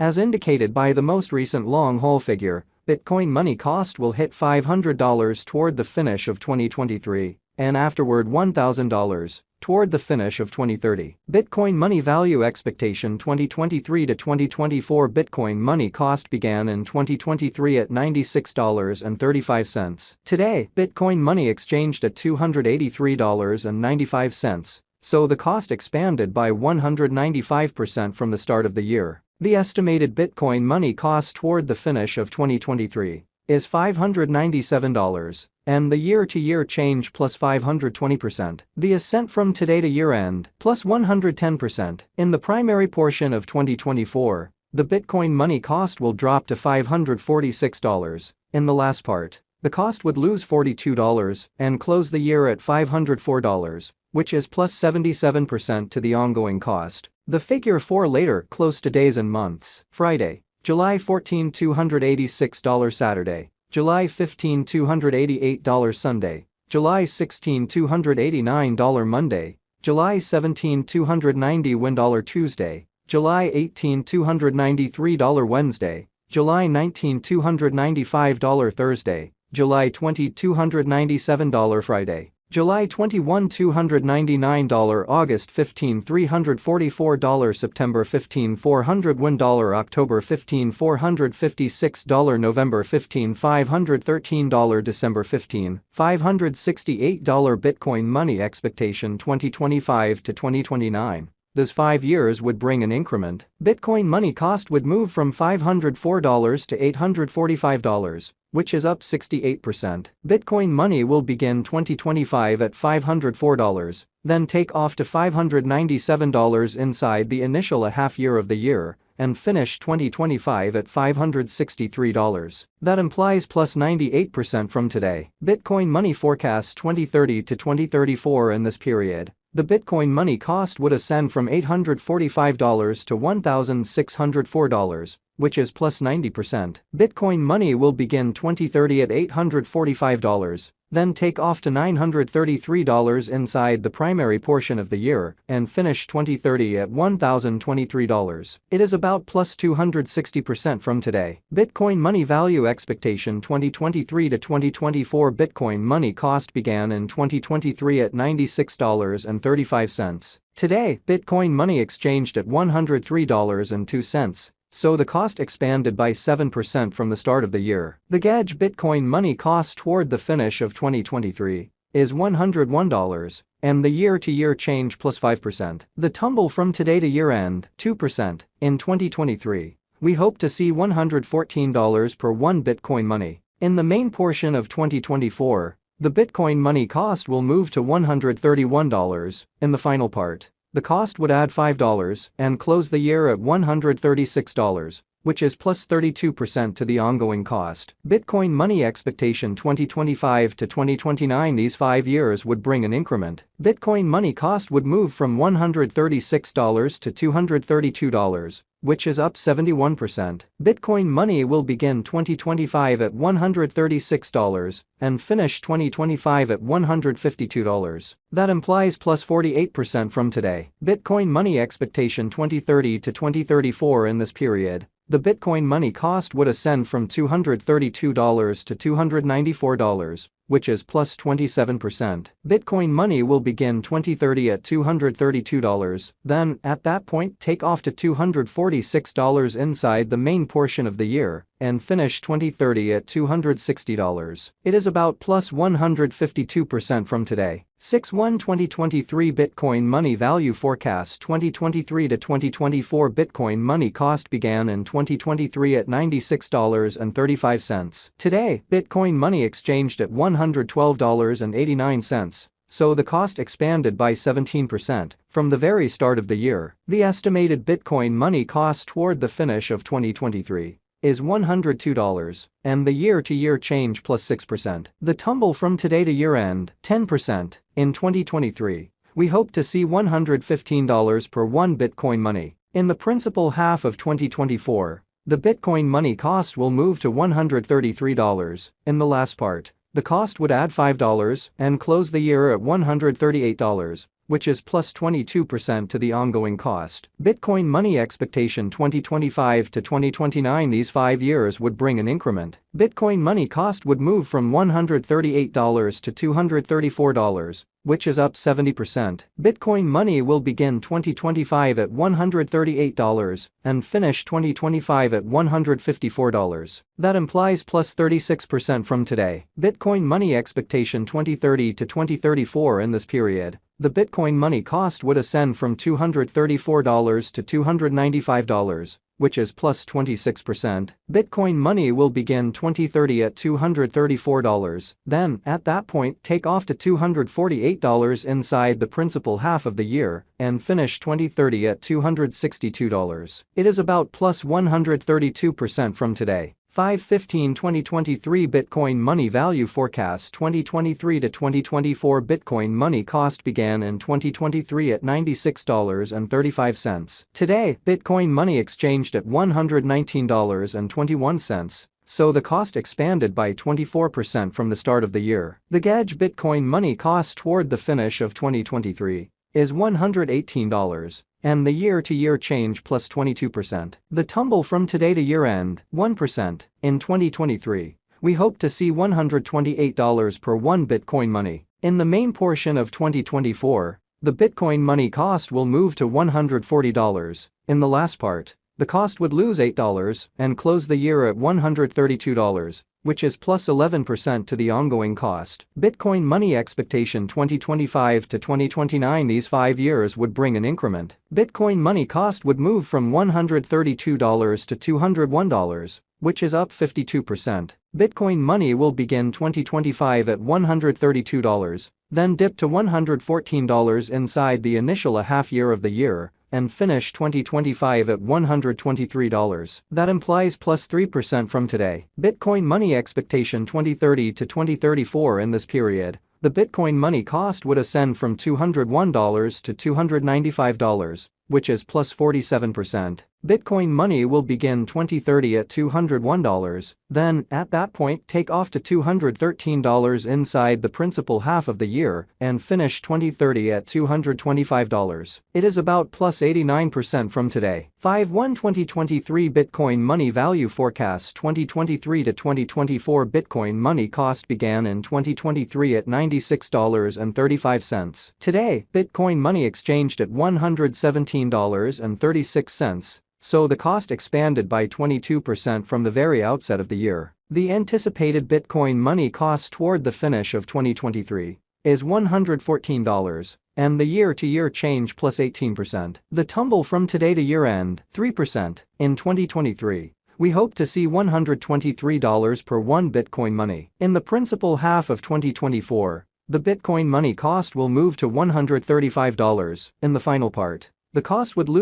As indicated by the most recent long-haul figure, Bitcoin money cost will hit $500 toward the finish of 2023, and afterward $1,000 toward the finish of 2030. Bitcoin money value expectation 2023 to 2024. Bitcoin money cost began in 2023 at $96.35. Today, Bitcoin money exchanged at $283.95, so the cost expanded by 195% from the start of the year. The estimated Bitcoin money cost toward the finish of 2023 is $597, and the year-to-year change plus 520%. The ascent from today to year-end plus 110%. In the primary portion of 2024, the Bitcoin money cost will drop to $546. In the last part, the cost would lose $42 and close the year at $504, which is plus 77% to the ongoing cost. The figure for later close to days and months. Friday, July 14, $286. Saturday, July 15, $288. Sunday, July 16, $289. Monday, July 17, $290. Tuesday, July 18, $293. Wednesday, July 19, $295. Thursday, July 20, $297. Friday, July 21, $299. August 15, $344. September 15, $401. October 15, $456. November 15, $513. December 15, $568. Bitcoin money expectation 2025 to 2029. Those 5 years would bring an increment. Bitcoin money cost would move from $504 to $845, which is up 68%. Bitcoin money will begin 2025 at $504, then take off to $597 inside the initial half year of the year, and finish 2025 at $563. That implies plus 98% from today. Bitcoin money forecasts 2030 to 2034. In this period, the Bitcoin money cost would ascend from $845 to $1,604, which is plus 90%. Bitcoin money will begin 2030 at $845, then take off to $933 inside the primary portion of the year, and finish 2030 at $1,023. It is about plus 260% from today. Bitcoin money value expectation 2023 to 2024. Bitcoin money cost began in 2023 at $96.35. Today, Bitcoin money exchanged at $103.02. So the cost expanded by 7% from the start of the year. The gauge Bitcoin money cost toward the finish of 2023 is $101, and the year-to-year change plus 5%. The tumble from today to year-end, 2%. In 2023, we hope to see $114 per 1 Bitcoin money. In the main portion of 2024, the Bitcoin money cost will move to $131. In the final part, the cost would add $5 and close the year at $136, which is plus 32% to the ongoing cost. Bitcoin money expectation 2025 to 2029. These 5 years would bring an increment. Bitcoin money cost would move from $136 to $232, which is up 71%. Bitcoin money will begin 2025 at $136 and finish 2025 at $152. That implies plus 48% from today. Bitcoin money expectation 2030 to 2034. In this period, the Bitcoin money cost would ascend from $232 to $294, which is plus 27%. Bitcoin money will begin 2030 at $232, then, at that point, take off to $246 inside the main portion of the year, and finish 2030 at $260. It is about plus 152% from today. 6/1/2023 Bitcoin money value forecast 2023 to 2024. Bitcoin money cost began in 2023 at $96.35. Today, Bitcoin money exchanged at $112.89. So the cost expanded by 17% from the very start of the year. The estimated Bitcoin money cost toward the finish of 2023 is $102, and the year-to-year change plus 6%. The tumble from today to year-end, 10%. In 2023, we hope to see $115 per 1 Bitcoin money. In the principal half of 2024, the Bitcoin money cost will move to $133. In the last part, the cost would add $5 and close the year at $138, which is plus 22% to the ongoing cost. Bitcoin money expectation 2025 to 2029. These 5 years would bring an increment. Bitcoin money cost would move from $138 to $234, which is up 70%. Bitcoin money will begin 2025 at $138 and finish 2025 at $154. That implies plus 36% from today. Bitcoin money expectation 2030 to 2034. In this period, the Bitcoin money cost would ascend from $234 to $295, which is plus 26%. Bitcoin money will begin 2030 at $234, then, at that point, take off to $248 inside the principal half of the year, and finish 2030 at $262. It is about plus 132% from today. 5/15/2023 Bitcoin money value forecast 2023 to 2024 Bitcoin money cost began in 2023 at $96.35. Today, Bitcoin money exchanged at $119.21. So the cost expanded by 24% from the start of the year. The gauge Bitcoin money cost toward the finish of 2023 is $118. And the year-to-year change plus 22%. The tumble from today to year-end, 1%. In 2023, we hope to see $128 per 1 Bitcoin money. In the main portion of 2024, the Bitcoin money cost will move to $140. In the last part, the cost would lose $8 and close the year at $132, which is plus 11% to the ongoing cost. Bitcoin money expectation 2025 to 2029. These 5 years would bring an increment. Bitcoin money cost would move from $132 to $201, which is up 52%. Bitcoin money will begin 2025 at $132, then dip to $114 inside the initial half year of the year, and finish 2025 at $123. That implies plus 3% from today. Bitcoin money expectation 2030 to 2034. In this period, the Bitcoin money cost would ascend from $201 to $295, which is plus 47%. Bitcoin money will begin 2030 at $201, then, at that point, take off to $213 inside the principal half of the year, and finish 2030 at $225. It is about plus 89% from today. 5/1/2023 Bitcoin money value forecast 2023 to 2024 Bitcoin money cost began in 2023 at $96.35. Today, Bitcoin money exchanged at $117.36. So the cost expanded by 22% from the very outset of the year. The anticipated Bitcoin money cost toward the finish of 2023 is $114, and the year-to-year change plus 18%. The tumble from today to year-end, 3%. In 2023, we hope to see $123 per 1 Bitcoin money. In the principal half of 2024, the Bitcoin money cost will move to $135. In the final part, the cost would lose